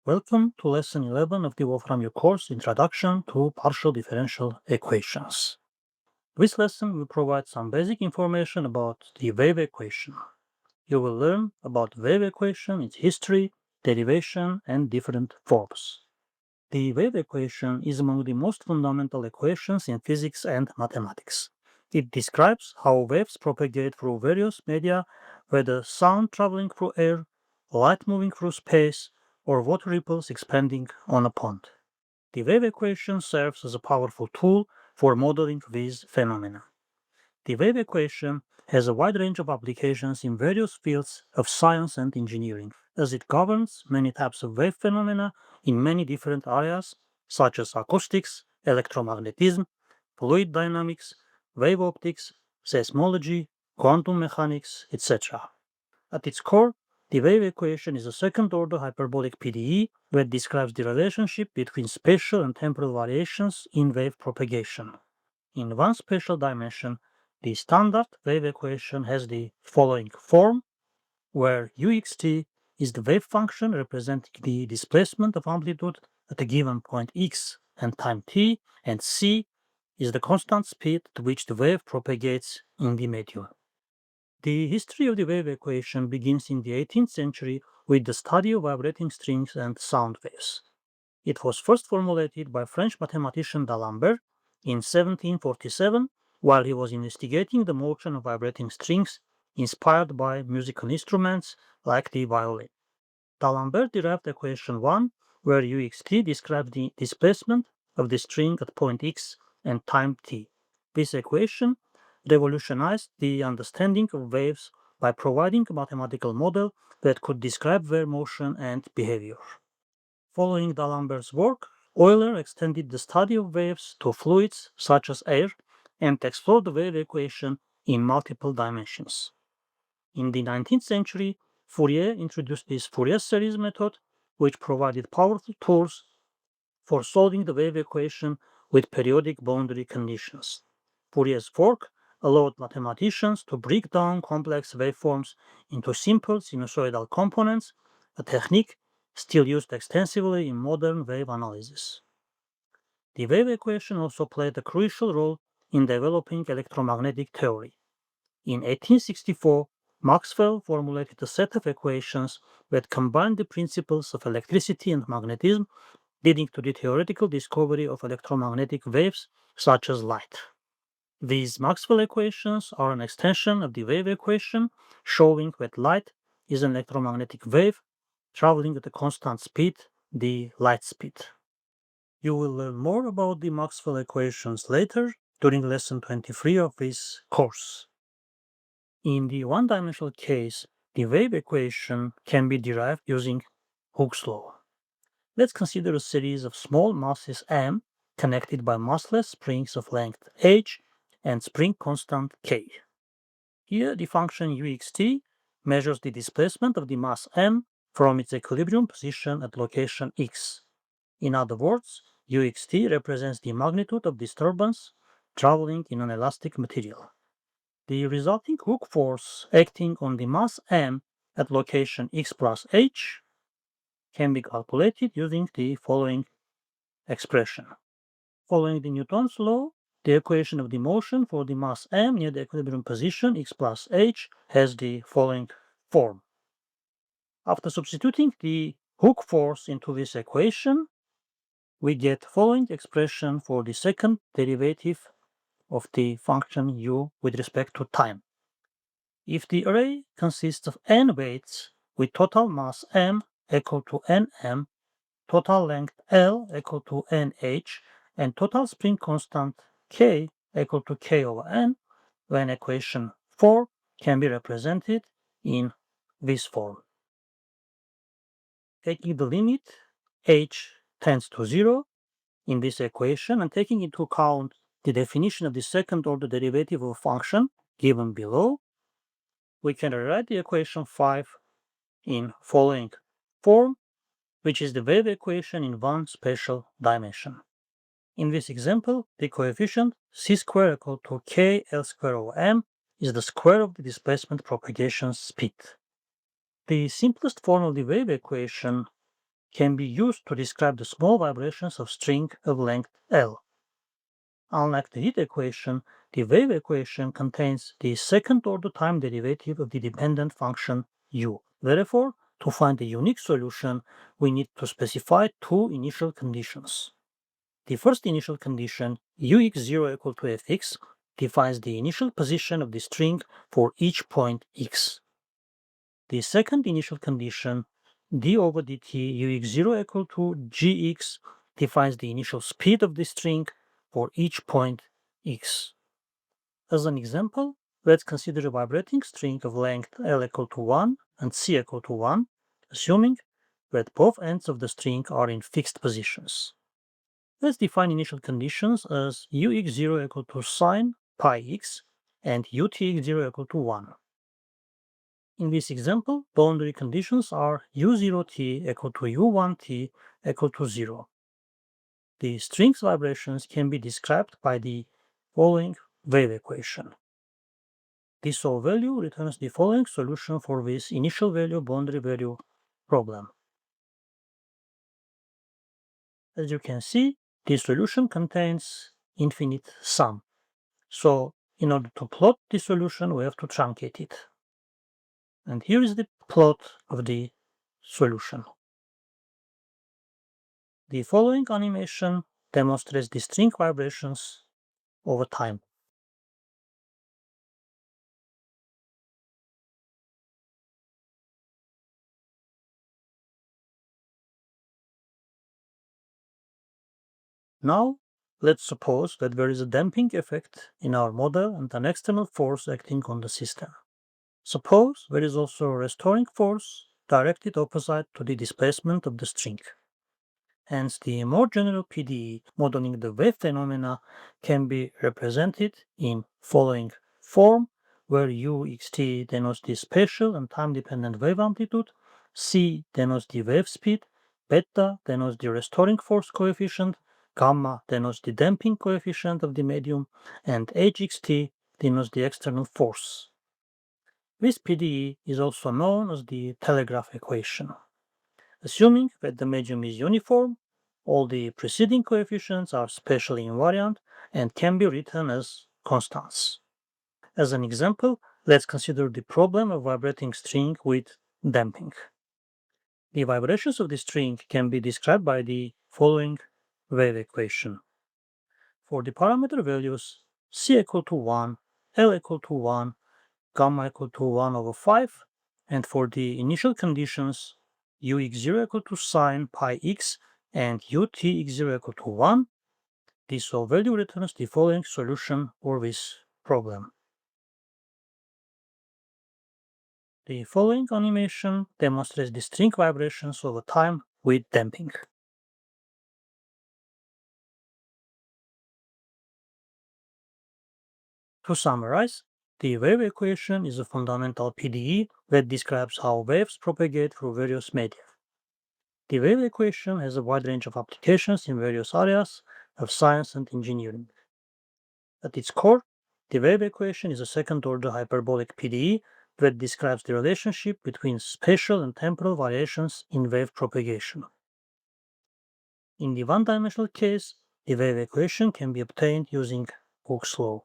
Welcome to Lesson 11 of the Wolfram course Introduction to Partial Differential Equations. This lesson will provide some basic information about the wave equation. You will learn about the wave equation, its history, derivation, and different forms. The wave equation is among the most fundamental equations in physics and mathematics. It describes how waves propagate through various media, whether sound traveling through air, light moving through space, or water ripples expanding on a pond. The wave equation serves as a powerful tool for modeling these phenomena. The wave equation has a wide range of applications in various fields of science and engineering, as it governs many types of wave phenomena in many different areas, such as acoustics, electromagnetism, fluid dynamics, wave optics, seismology, quantum mechanics, etc. At its core, the wave equation is a second-order hyperbolic PDE that describes the relationship between spatial and temporal variations in wave propagation. In one spatial dimension, the standard wave equation has the following form, where uxt is the wave function representing the displacement of amplitude at a given point x and time t, and c is the constant speed at which the wave propagates in the medium. The history of the wave equation begins in the 18th century with the study of vibrating strings and sound waves. It was first formulated by French mathematician D'Alembert in 1747 while he was investigating the motion of vibrating strings inspired by musical instruments like the violin. D'Alembert derived equation 1, where uxt describes the displacement of the string at point x and time t. This equation revolutionized the understanding of waves by providing a mathematical model that could describe their motion and behavior. Following D'Alembert's work, Euler extended the study of waves to fluids such as air and explored the wave equation in multiple dimensions. In the 19th century, Fourier introduced his Fourier series method, which provided powerful tools for solving the wave equation with periodic boundary conditions. Fourier's work allowed mathematicians to break down complex waveforms into simple sinusoidal components, a technique still used extensively in modern wave analysis. The wave equation also played a crucial role in developing electromagnetic theory. In 1864, Maxwell formulated a set of equations that combined the principles of electricity and magnetism, leading to the theoretical discovery of electromagnetic waves such as light. These Maxwell equations are an extension of the wave equation, showing that light is an electromagnetic wave traveling at a constant speed, the light speed. You will learn more about the Maxwell equations later during lesson 23 of this course. In the one-dimensional case, the wave equation can be derived using Hooke's law. Let's consider a series of small masses m connected by massless springs of length h and spring constant k. Here, the function uxt measures the displacement of the mass m from its equilibrium position at location x. In other words, uxt represents the magnitude of disturbance traveling in an elastic material. The resulting Hooke force acting on the mass m at location x plus h can be calculated using the following expression. Following the Newton's law, the equation of the motion for the mass m near the equilibrium position x plus h has the following form. After substituting the Hooke force into this equation, we get the following expression for the second derivative of the function u with respect to time. If the array consists of n weights with total mass m equal to nm, total length L equal to nh, and total spring constant K equal to K over n, then equation 4 can be represented in this form. Taking the limit h tends to 0 in this equation and taking into account the definition of the second order derivative of a function given below, we can rewrite the equation 5 in following form, which is the wave equation in one spatial dimension. In this example, the coefficient c squared equal to k L squared over m is the square of the displacement propagation speed. The simplest form of the wave equation can be used to describe the small vibrations of string of length L. Unlike the heat equation, the wave equation contains the second-order time derivative of the dependent function u. Therefore, to find a unique solution, we need to specify two initial conditions. The first initial condition, ux0 equal to fx, defines the initial position of the string for each point x. The second initial condition, d over dt ux0 equal to gx, defines the initial speed of the string for each point x. As an example, let's consider a vibrating string of length L equal to 1 and C equal to 1, assuming that both ends of the string are in fixed positions. Let's define initial conditions as ux0 equal to sine pi x and utx0 equal to 1. In this example, boundary conditions are u0t equal to u1t equal to 0. The string's vibrations can be described by the following wave equation. The solve value returns the following solution for this initial value boundary value problem. As you can see, the solution contains infinite sum. So in order to plot the solution, we have to truncate it. And here is the plot of the solution. The following animation demonstrates the string vibrations over time. Now, let's suppose that there is a damping effect in our model and an external force acting on the system. Suppose there is also a restoring force directed opposite to the displacement of the string. Hence, the more general PDE modeling the wave phenomena can be represented in following form, where uxt denotes the spatial and time-dependent wave amplitude, c denotes the wave speed, beta denotes the restoring force coefficient, gamma denotes the damping coefficient of the medium, and hxt denotes the external force. This PDE is also known as the telegraph equation. Assuming that the medium is uniform, all the preceding coefficients are spatially invariant and can be written as constants. As an example, let's consider the problem of vibrating string with damping. The vibrations of the string can be described by the following wave equation. For the parameter values c equal to 1, L equal to 1, gamma equal to 1 over 5, and for the initial conditions ux0 equal to sine pi x and utx0 equal to 1, the solve value returns the following solution for this problem. The following animation demonstrates the string vibrations over time with damping. To summarize, the wave equation is a fundamental PDE that describes how waves propagate through various media. The wave equation has a wide range of applications in various areas of science and engineering. At its core, the wave equation is a second-order hyperbolic PDE that describes the relationship between spatial and temporal variations in wave propagation. In the one-dimensional case, the wave equation can be obtained using Hooke's law.